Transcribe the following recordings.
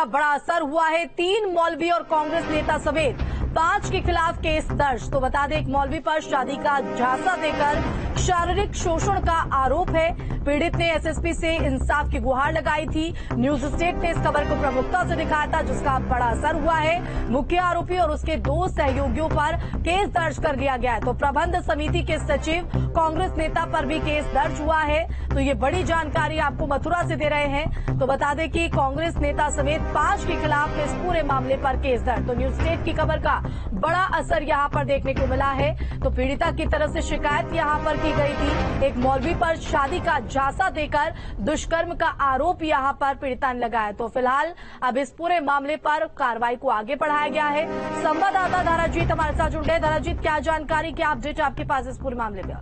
बड़ा असर हुआ है। 3 मौलवी और कांग्रेस नेता समेत 5 के खिलाफ केस दर्ज। तो बता दें, एक मौलवी पर शादी का झांसा देकर शारीरिक शोषण का आरोप है। पीड़ित ने एसएसपी से इंसाफ की गुहार लगाई थी। न्यूज स्टेट ने इस खबर को प्रमुखता से दिखाया था, जिसका बड़ा असर हुआ है। मुख्य आरोपी और उसके 2 सहयोगियों पर केस दर्ज कर लिया गया है। तो प्रबंध समिति के सचिव कांग्रेस नेता पर भी केस दर्ज हुआ है। तो ये बड़ी जानकारी आपको मथुरा से दे रहे हैं। तो बता दें कि कांग्रेस नेता समेत 5 के खिलाफ इस पूरे मामले पर केस दर्ज। तो न्यूज स्टेट की खबर का बड़ा असर यहां पर देखने को मिला है। तो पीड़िता की तरफ से शिकायत यहां पर की गई थी। एक मौलवी पर शादी का झांसा देकर दुष्कर्म का आरोप यहां पर पीड़िता ने लगाया। तो फिलहाल अब इस पूरे मामले पर कार्रवाई को आगे बढ़ाया गया है। संवाददाता धराजीत हमारे साथ जुड़ गए। धराजीत, क्या जानकारी, क्या अपडेट आपके पास इस पूरे मामले में?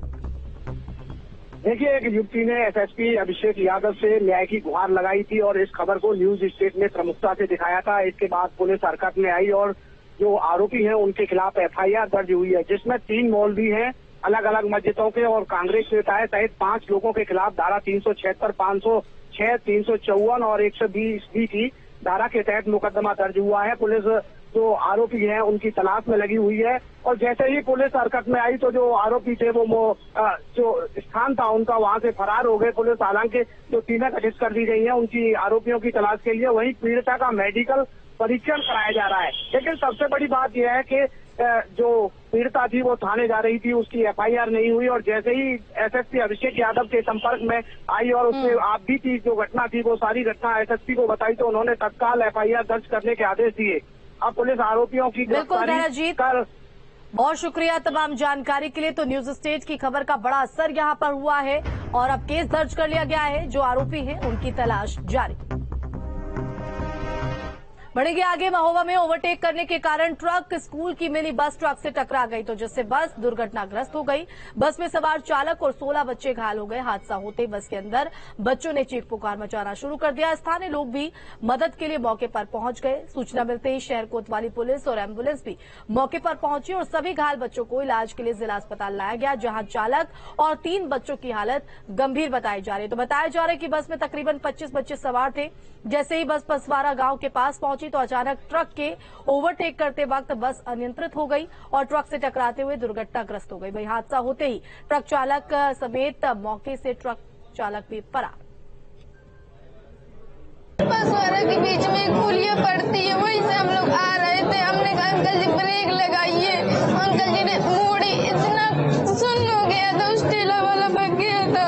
देखिए, एक युवती ने एसएसपी अभिषेक यादव से न्याय की गुहार लगाई थी और इस खबर को न्यूज स्टेट ने प्रमुखता से दिखाया था। इसके बाद पुलिस हरकत में आई और जो आरोपी हैं उनके खिलाफ एफआईआर दर्ज हुई है, जिसमें 3 मौलवी हैं अलग अलग मस्जिदों के और कांग्रेस नेता सहित 5 लोगों के खिलाफ धारा 376, 506, 354 और 120 की धारा के तहत मुकदमा दर्ज हुआ है। पुलिस जो आरोपी हैं उनकी तलाश में लगी हुई है और जैसे ही पुलिस हरकत में आई तो जो आरोपी थे वो जो स्थान था उनका वहां से फरार हो गए। पुलिस हालांकि जो टीमें गठित कर दी गई हैं उनकी आरोपियों की तलाश के लिए, वहीं पीड़िता का मेडिकल परीक्षण कराया जा रहा है। लेकिन सबसे बड़ी बात यह है कि जो पीड़िता थी वो थाने जा रही थी, उसकी एफआईआर नहीं हुई और जैसे ही एसएसपी अभिषेक यादव के संपर्क में आई और उससे आप भी थी, जो घटना थी वो सारी घटना एसएसपी को बताई तो उन्होंने तत्काल एफआईआर दर्ज करने के आदेश दिए। अब पुलिस आरोपियों की गिरफ्तारी कर। बहुत शुक्रिया तमाम जानकारी के लिए। तो न्यूज स्टेट की खबर का बड़ा असर यहां पर हुआ है और अब केस दर्ज कर लिया गया है। जो आरोपी हैं उनकी तलाश जारी। बढ़ेंगे आगे। महोबा में ओवरटेक करने के कारण ट्रक स्कूल की मिनी बस ट्रक से टकरा गई, तो जिससे बस दुर्घटनाग्रस्त हो गई। बस में सवार चालक और 16 बच्चे घायल हो गए। हादसा होते ही बस के अंदर बच्चों ने चीख पुकार मचाना शुरू कर दिया। स्थानीय लोग भी मदद के लिए मौके पर पहुंच गए। सूचना मिलते ही शहर कोतवाली पुलिस और एम्बुलेंस भी मौके पर पहुंची और सभी घायल बच्चों को इलाज के लिए जिला अस्पताल लाया गया, जहां चालक और 3 बच्चों की हालत गंभीर बताई जा रही है। तो बताया जा रहा है कि बस में तकरीबन 25 बच्चे सवार थे। जैसे ही बस पसवारा गांव के पास पहुंची तो अचानक ट्रक के ओवरटेक करते वक्त बस अनियंत्रित हो गई और ट्रक से टकराते हुए दुर्घटनाग्रस्त हो गई। वही हादसा होते ही ट्रक चालक समेत मौके से ट्रक चालक भी फरार। पसवारा के बीच में एक पुलिया पड़ती है, वहीं से हम लोग आ रहे थे। हमने कहा अंकल जी ब्रेक लगाइए। अंकल जी ने मोड़ी, इतना सुन्न हो गया था, उस ठेला वाला भाग गया था।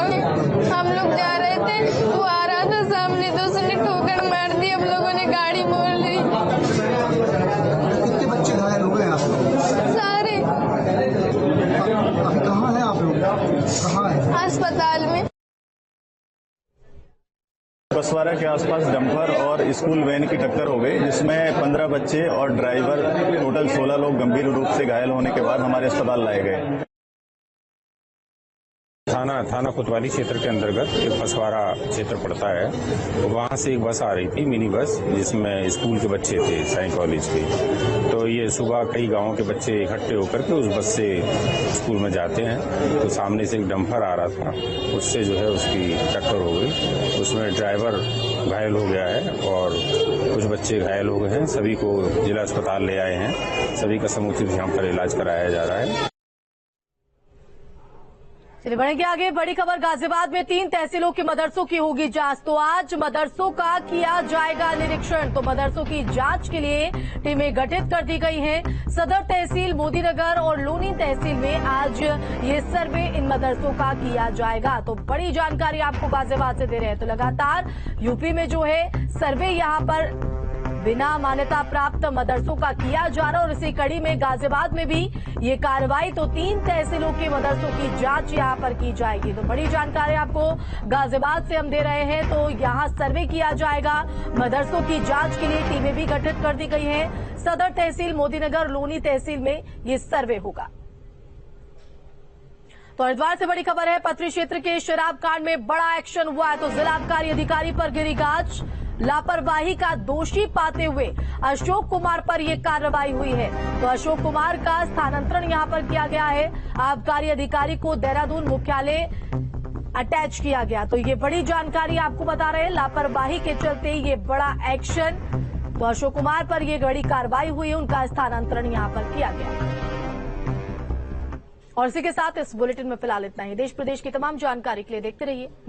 हम लोग जा रहे थे, वो आ रहा था सामने तो उसने ठोकर मार दी। हम लोगों ने गाड़ी मोड़ ली। कितने बच्चे घायल हो गए आप लोग? सारे। अभी कहाँ है आप लोग? कहाँ है? अस्पताल में। पसवारा के आसपास डंपर और स्कूल वैन की टक्कर हो गई, जिसमें 15 बच्चे और ड्राइवर टोटल 16 लोग गंभीर रूप से घायल होने के बाद हमारे अस्पताल लाए गए। थाना कोतवाली क्षेत्र के अंतर्गत एक पसवारा क्षेत्र पड़ता है, तो वहाँ से एक बस आ रही थी, मिनी बस, जिसमें स्कूल के बच्चे थे, साई कॉलेज के। तो ये सुबह कई गांवों के बच्चे इकट्ठे होकर के उस बस से स्कूल में जाते हैं। तो सामने से एक डंपर आ रहा था, उससे जो है उसकी टक्कर हो गई। उसमें ड्राइवर घायल हो गया है और कुछ बच्चे घायल हो गए हैं। सभी को जिला अस्पताल ले आए हैं। सभी का समुचित यहाँ पर इलाज कराया जा रहा है। चलिए बढ़ेंगे आगे। बड़ी खबर गाजियाबाद में 3 तहसीलों के मदरसों की होगी जांच। तो आज मदरसों का किया जाएगा निरीक्षण। तो मदरसों की जांच के लिए टीमें गठित कर दी गई हैं। सदर तहसील, मोदीनगर और लोनी तहसील में आज ये सर्वे इन मदरसों का किया जाएगा। तो बड़ी जानकारी आपको गाजियाबाद से दे रहे हैं। तो लगातार यूपी में जो है सर्वे यहां पर बिना मान्यता प्राप्त मदरसों का किया जा रहा है और इसी कड़ी में गाजियाबाद में भी ये कार्रवाई। तो 3 तहसीलों के मदरसों की जांच यहां पर की जाएगी। तो बड़ी जानकारी आपको गाजियाबाद से हम दे रहे हैं। तो यहां सर्वे किया जाएगा। मदरसों की जांच के लिए टीमें भी गठित कर दी गई हैं। सदर तहसील, मोदीनगर, लोनी तहसील में ये सर्वे होगा। तो हरिद्वार से बड़ी खबर है। पथरी क्षेत्र के शराब कांड में बड़ा एक्शन हुआ है। तो जिला आबकारी अधिकारी पर गिरी गाज। लापरवाही का दोषी पाते हुए अशोक कुमार पर यह कार्रवाई हुई है। तो अशोक कुमार का स्थानांतरण यहां पर किया गया है। आबकारी अधिकारी को देहरादून मुख्यालय अटैच किया गया। तो ये बड़ी जानकारी आपको बता रहे हैं। लापरवाही के चलते ये बड़ा एक्शन तो अशोक कुमार पर यह बड़ी कार्रवाई हुई, उनका स्थानांतरण यहां पर किया गया। और इसी के साथ इस बुलेटिन में फिलहाल इतना ही। देश प्रदेश की तमाम जानकारी के लिए देखते रहिए